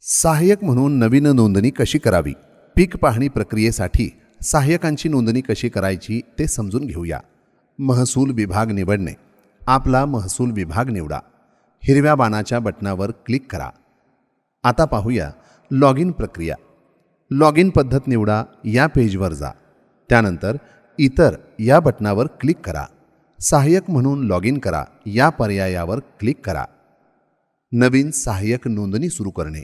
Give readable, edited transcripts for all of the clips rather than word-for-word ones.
सहाय्यक म्हणून नवीन नोंदणी कशी करावी? पीक पाहणी प्रक्रियेसाठी सहाय्यकांची नोंदणी कशी करायची ते समजून घेऊया. महसूल विभाग निवडणे. आपला महसूल विभाग निवडा. हिरव्या बाणाच्या बटनावर क्लिक करा. आता पाहूया लॉग इन प्रक्रिया. लॉग इन पद्धत निवडा. या पेजवर जा. त्यानंतर इतर या बटनावर क्लिक करा. सहाय्यक म्हणून लॉग इन करा या पर्यायावर क्लिक करा. नवीन सहाय्यक नोंदणी सुरू करणे.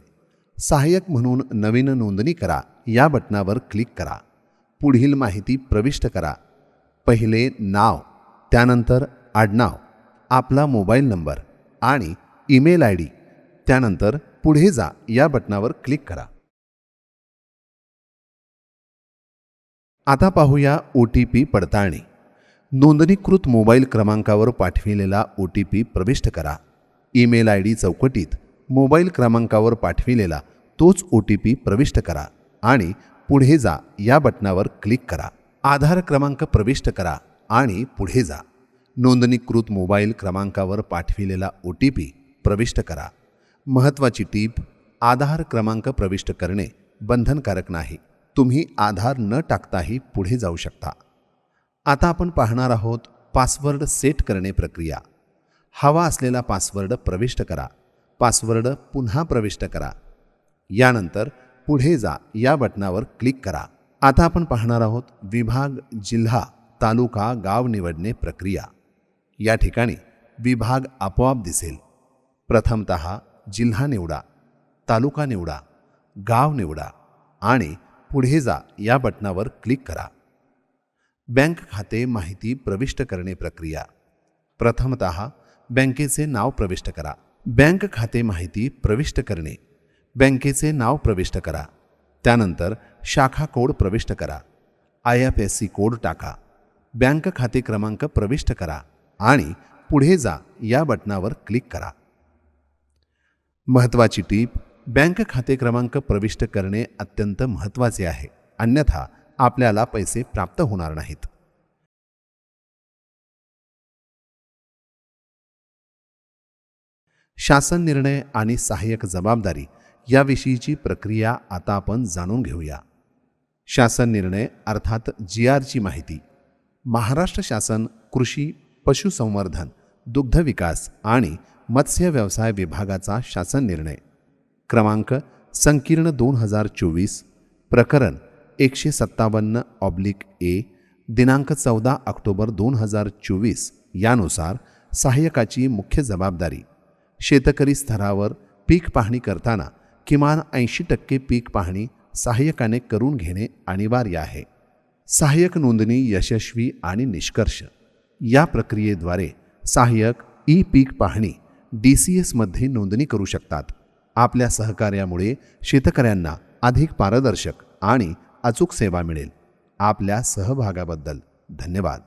सहाय्यक म्हणून नवीन नोंदणी करा या बटनावर क्लिक करा. पुढील माहिती प्रविष्ट करा. पहिले नाव, त्यानंतर आडनाव, आपला मोबाईल नंबर आणि ईमेल ID. त्यानंतर पुढे जा या बटनावर क्लिक करा. आता पाहूया OTP पडताळणी. नोंदणीकृत मोबाईल क्रमांकावर पाठविलेला OTP प्रविष्ट करा. ईमेल ID चौकटीत मोबाईल क्रमांकावर पाठविलेला तोच OTP प्रविष्ट करा आणि पुढे जा या बटनावर क्लिक करा. आधार क्रमांक प्रविष्ट करा आणि पुढे जा. नोंदणीकृत मोबाईल क्रमांकावर पाठविलेला OTP प्रविष्ट करा. महत्त्वाची टीप: आधार क्रमांक प्रविष्ट करणे बंधनकारक नाही. तुम्ही आधार न टाकताही पुढे जाऊ शकता. आता आपण पाहणार आहोत पासवर्ड सेट करणे प्रक्रिया. हवा असलेला पासवर्ड प्रविष्ट करा. पासवर्ड पुन्हा प्रविष्ट करा. यानंतर पुढे जा या बटनावर क्लिक करा. आता आपण पाहणार आहोत विभाग, जिल्हा, तालुका, गाव निवडणे प्रक्रिया. या ठिकाणी विभाग आपोआप दिसेल. प्रथमतः जिल्हा निवडा, तालुका निवडा, गाव निवडा आणि पुढे जा या बटनावर क्लिक करा. बँक खाते माहिती प्रविष्ट करणे प्रक्रिया. प्रथमतः बँकेचे नाव प्रविष्ट करा. बँक खाते माहिती प्रविष्ट करणे. बँकेचे नाव प्रविष्ट करा. त्यानंतर शाखा कोड प्रविष्ट करा. IFSC कोड टाका. बँक खाते क्रमांक प्रविष्ट करा आणि पुढे जा या बटनावर क्लिक करा. महत्त्वाची टीप: बँक खाते क्रमांक प्रविष्ट करणे अत्यंत महत्त्वाचे आहे, अन्यथा आपल्याला पैसे प्राप्त होणार नाहीत. शासन निर्णय आणि सहाय्यक जबाबदारी याविषयीची प्रक्रिया आता आपण जाणून घेऊया. शासन निर्णय अर्थात GRची माहिती. महाराष्ट्र शासन कृषी, पशुसंवर्धन, दुग्ध विकास आणि मत्स्य व्यवसाय विभागाचा शासन निर्णय क्रमांक संकीर्ण 2024, प्रकरण 157/A, दिनांक 14 ऑक्टोबर 2024 यानुसार सहाय्यकाची मुख्य जबाबदारी: शेतकरी स्तरावर पीक पाहणी करताना किमान 80% पीक पाहणी सहाय्यकाने करून घेणे अनिवार्य आहे. सहाय्यक नोंदणी यशस्वी आणि निष्कर्ष. या प्रक्रियेद्वारे सहाय्यक पीक पाहणी DCS मध्ये नोंदणी करू शकतात. आपल्या सहकार्यामुळे शेतकऱ्यांना अधिक पारदर्शक आणि अचूक सेवा मिळेल. आपल्या सहभागाबद्दल धन्यवाद.